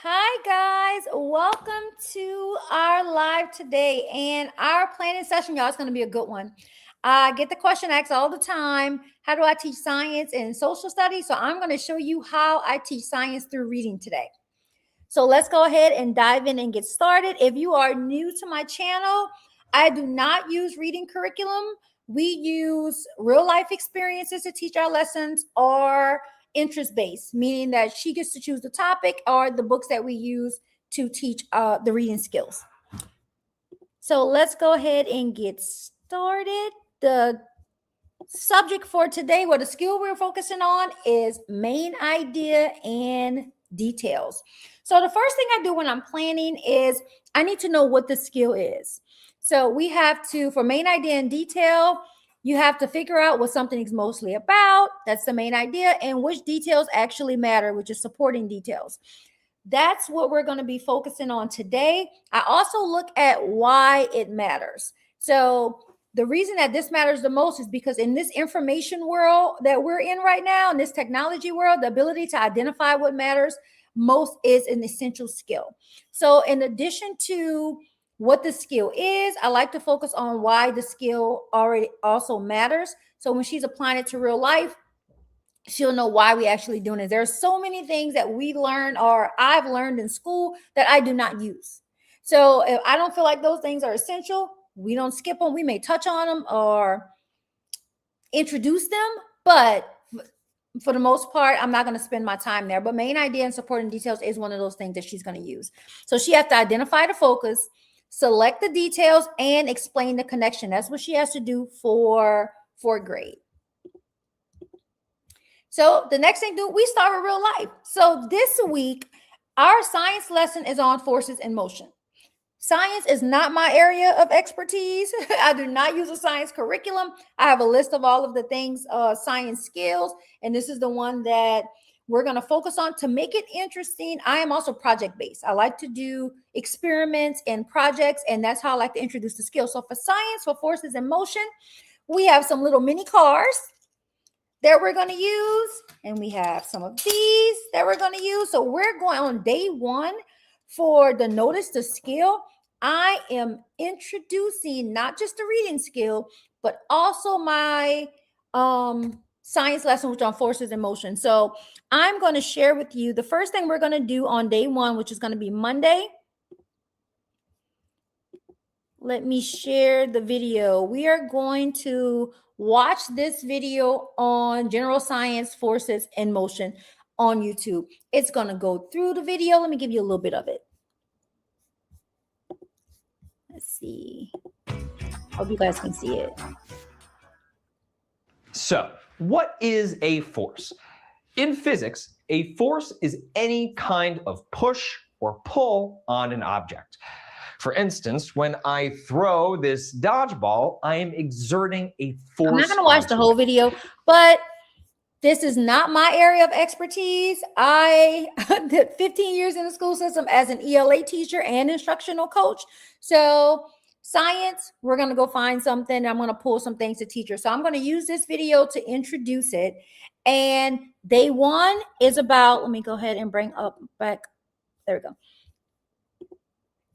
Hi, guys. Welcome to our live today. And our planning session, y'all, is going to be a good one. I get the question asked all the time, how do I teach science and social studies? So I'm going to show you how I teach science through reading today. So let's go ahead and dive in and get started. If you are new to my channel, I do not use reading curriculum. We use real life experiences to teach our lessons, or interest based, meaning that she gets to choose the topic or the books that we use to teach the reading skills. So let's go ahead and get started. The subject for today, what the skill we're focusing on, is main idea and details. So the first thing I do when I'm planning is I need to know what the skill is. So we have to, for main idea and detail, you have to figure out what something is mostly about. That's the main idea, and which details actually matter, which is supporting details. That's what we're going to be focusing on today. I also look at why it matters. So the reason that this matters the most is because in this information world that we're in right now, in this technology world, the ability to identify what matters most is an essential skill. So in addition to what the skill is, I like to focus on why the skill already also matters. So when she's applying it to real life, she'll know why we actually doing it. There's so many things that we learn or I've learned in school that I do not use. So if I don't feel like those things are essential, we don't skip them. We may touch on them or introduce them, but for the most part, I'm not going to spend my time there. But main idea and supporting details is one of those things that she's going to use. So she has to identify the focus, select the details, and explain the connection. That's what she has to do for fourth grade. So the next thing we start with real life. So this week, our science lesson is on forces in motion. Science is not my area of expertise. I do not use a science curriculum. I have a list of all of the things, science skills, and this is the one that we're going to focus on to make it interesting. I am also project-based. I like to do experiments and projects, and that's how I like to introduce the skills. So for science, for forces in motion, we have some little mini cars that we're going to use, and we have some of these that we're going to use. So we're going on day one for the notice the skill. I am introducing not just the reading skill, but also my science lesson, which on forces in motion. So I'm going to share with you the first thing we're going to do on day one, which is going to be Monday. Let me share the video. We are going to watch this video on general science forces in motion on YouTube. It's going to go through the video. Let me give you a little bit of it. Let's see. Hope you guys can see it. So, what is a force? In physics, a force is any kind of push or pull on an object. For instance, when I throw this dodgeball, I am exerting a force. I'm not going to watch the whole video, but this is not my area of expertise. I did 15 years in the school system as an ELA teacher and instructional coach. So science, we're going to go find something. I'm going to pull some things to teachers. So I'm going to use this video to introduce it. And day one is about, let me go ahead and bring up back. There we go.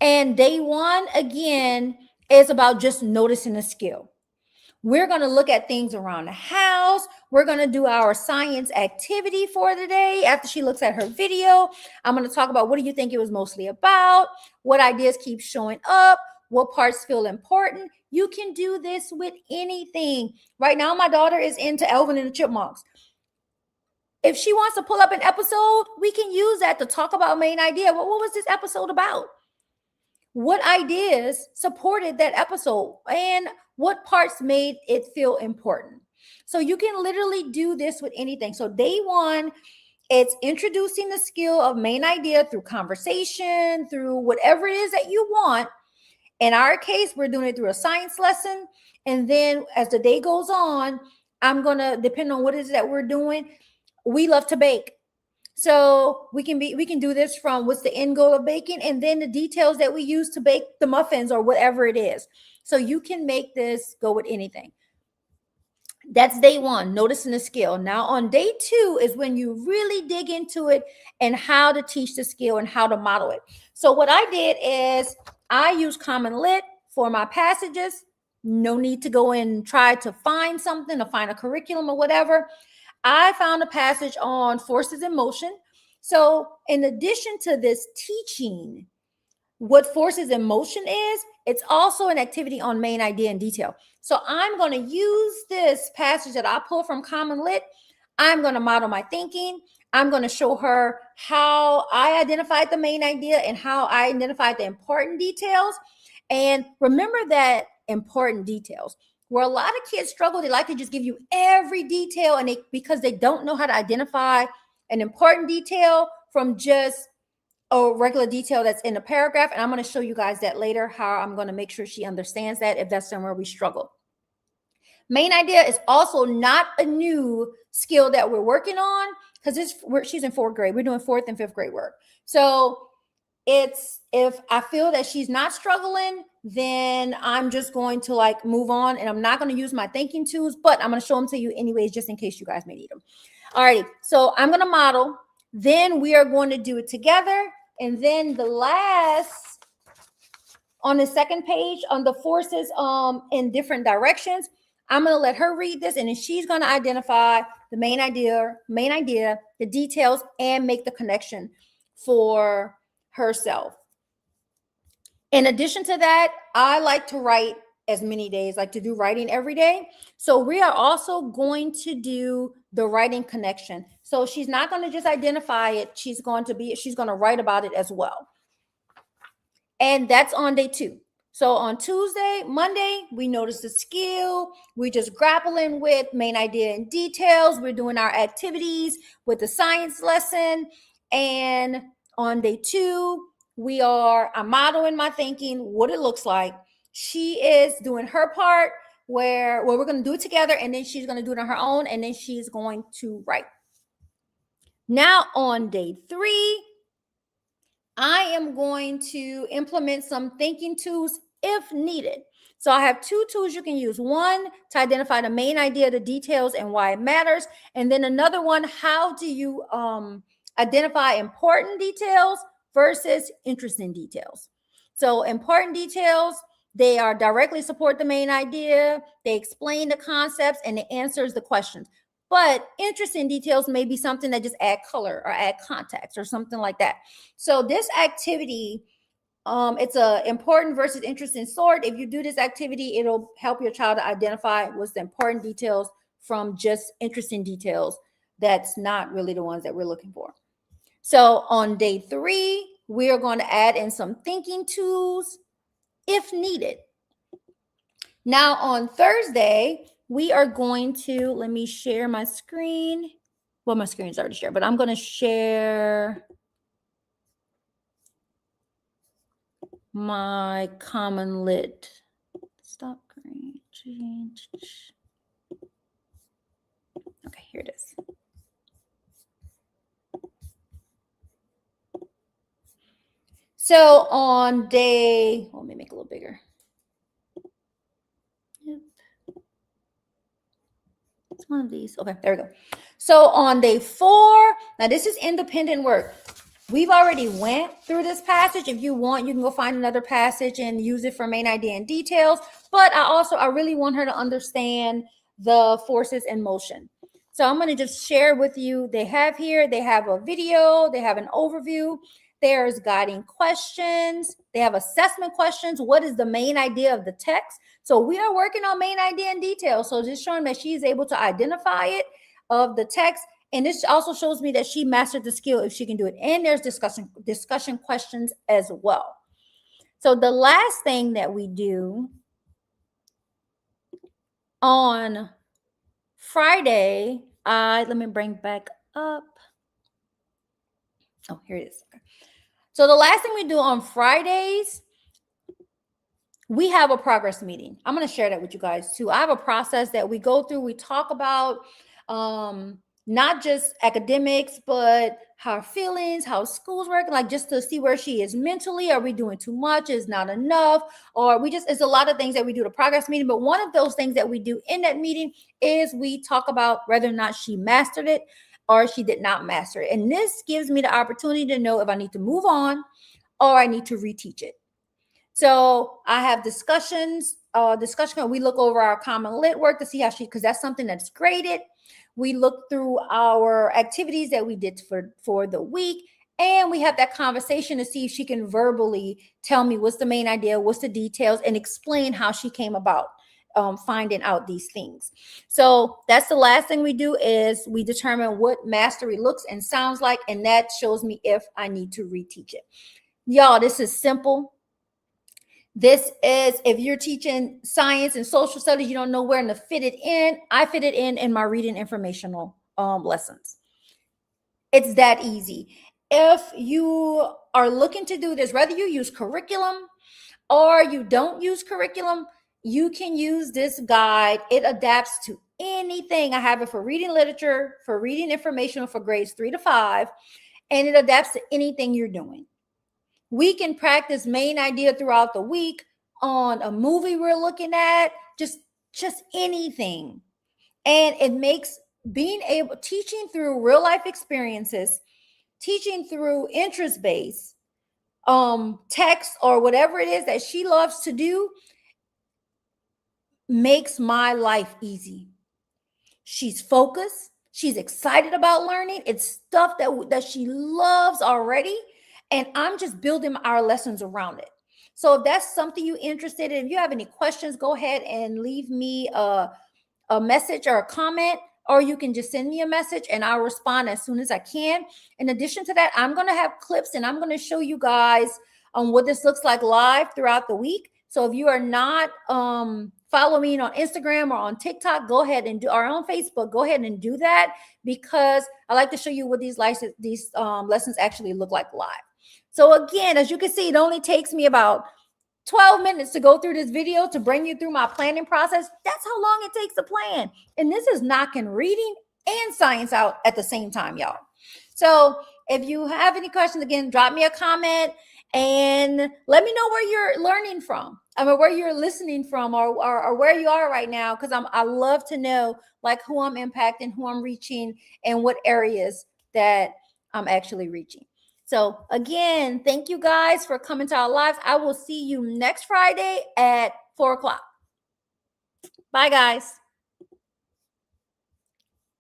And day one, again, is about just noticing a skill. We're going to look at things around the house. We're going to do our science activity for the day. After she looks at her video, I'm going to talk about what do you think it was mostly about? What ideas keep showing up? What parts feel important? You can do this with anything. Right now, my daughter is into Alvin and the Chipmunks. If she wants to pull up an episode, we can use that to talk about main idea. Well, what was this episode about? What ideas supported that episode and what parts made it feel important? So you can literally do this with anything. So day one, it's introducing the skill of main idea through conversation, through whatever it is that you want. In our case, we're doing it through a science lesson. And then as the day goes on, I'm going to, depend on what it is that we're doing, we love to bake. So we can do this from what's the end goal of baking, and then the details that we use to bake the muffins or whatever it is. So you can make this go with anything. That's day one, noticing the skill. Now on day two is when you really dig into it and how to teach the skill and how to model it. So what I did is I use Common Lit for my passages. No need to go and try to find something or find a curriculum or whatever. I found a passage on forces in motion. So in addition to this teaching, what forces in motion is, it's also an activity on main idea and detail. So I'm going to use this passage that I pull from Common Lit. I'm going to model my thinking. I'm going to show her how I identified the main idea and how I identified the important details. And remember that important details. Where a lot of kids struggle, they like to just give you every detail, and because they don't know how to identify an important detail from just a regular detail that's in a paragraph. And I'm going to show you guys that later, how I'm going to make sure she understands that if that's somewhere we struggle. Main idea is also not a new skill that we're working on, because she's in 4th grade. We're doing 4th and 5th grade work. So it's, if I feel that she's not struggling, then I'm just going to like move on, and I'm not going to use my thinking tools, but I'm going to show them to you anyways, just in case you guys may need them. All right. So I'm going to model. Then we are going to do it together. And then the last, on the second page, on the forces in different directions, I'm going to let her read this, and then she's going to identify the main idea, the details, and make the connection for herself. In addition to that, I like to write as many days, like to do writing every day. So we are also going to do the writing connection. So she's not going to just identify it. She's going to write about it as well. And that's on day 2. So on Tuesday, Monday, we notice the skill. We're just grappling with main idea and details. We're doing our activities with the science lesson. And on day 2, I'm modeling my thinking, what it looks like. She is doing her part where we're going to do it together, and then she's going to do it on her own, and then she's going to write. Now on day 3, I am going to implement some thinking tools if needed. So I have 2 tools you can use. One, to identify the main idea, the details, and why it matters. And then another one, how do you identify important details versus interesting details? So important details, they are directly support the main idea. They explain the concepts, and it answers the questions. But interesting details may be something that just add color or add context or something like that. So this activity, it's a important versus interesting sort. If you do this activity, it'll help your child to identify what's the important details from just interesting details that's not really the ones that we're looking for. So on day 3, we are going to add in some thinking tools if needed. Now on Thursday, we are going to, let me share my screen. Well, my screen's already shared, but I'm going to share my Common Lit. Stop screen. Change. Okay, here it is. So on day, let me make it a little bigger. Yep. It's one of these. Okay, there we go. So on day 4, now this is independent work. We've already went through this passage. If you want, you can go find another passage and use it for main idea and details. But I really want her to understand the forces in motion. So I'm going to just share with you. They have a video. They have an overview. There's guiding questions. They have assessment questions. What is the main idea of the text? So we are working on main idea and details. So just showing that she's able to identify it of the text. And this also shows me that she mastered the skill if she can do it. And there's discussion questions as well. So the last thing that we do on Friday, let me bring back up. Oh, here it is. Okay. So the last thing we do on Fridays, we have a progress meeting. I'm going to share that with you guys too. I have a process that we go through. We talk about not just academics, but her feelings, how school's working, like just to see where she is mentally. Are we doing too much? Is not enough? Or we just, it's a lot of things that we do the progress meeting. But one of those things that we do in that meeting is we talk about whether or not she mastered it or she did not master it. And this gives me the opportunity to know if I need to move on or I need to reteach it. So I have discussion. We look over our common lit work to see how she, because that's something that's graded. We look through our activities that we did for the week, and we have that conversation to see if she can verbally tell me what's the main idea, what's the details, and explain how she came about finding out these things. So that's the last thing we do is we determine what mastery looks and sounds like, and that shows me if I need to reteach it. Y'all, this is simple. This is, if you're teaching science and social studies, you don't know where to fit it in. I fit it in my reading informational lessons. It's that easy. If you are looking to do this, whether you use curriculum or you don't use curriculum, you can use this guide. It adapts to anything. I have it for reading literature, for reading informational for grades 3 to 5, and it adapts to anything you're doing. We can practice main idea throughout the week on a movie we're looking at, just anything. And it makes being able, teaching through real life experiences, teaching through interest based text or whatever it is that she loves to do, makes my life easy. She's focused. She's excited about learning. It's stuff that she loves already. And I'm just building our lessons around it. So if that's something you're interested in, if you have any questions, go ahead and leave me a message or a comment, or you can just send me a message and I'll respond as soon as I can. In addition to that, I'm going to have clips and I'm going to show you guys what this looks like live throughout the week. So if you are not following me on Instagram or on TikTok, go ahead and do, or on Facebook, go ahead and do that, because I like to show you what these lessons actually look like live. So again, as you can see, it only takes me about 12 minutes to go through this video to bring you through my planning process. That's how long it takes to plan. And this is knocking reading and science out at the same time, y'all. So if you have any questions, again, drop me a comment and let me know where you're learning from. I mean, where you're listening from, or where you are right now, because I love to know like who I'm impacting, who I'm reaching, and what areas that I'm actually reaching. So again, thank you guys for coming to our lives. I will see you next Friday at 4 o'clock. Bye, guys.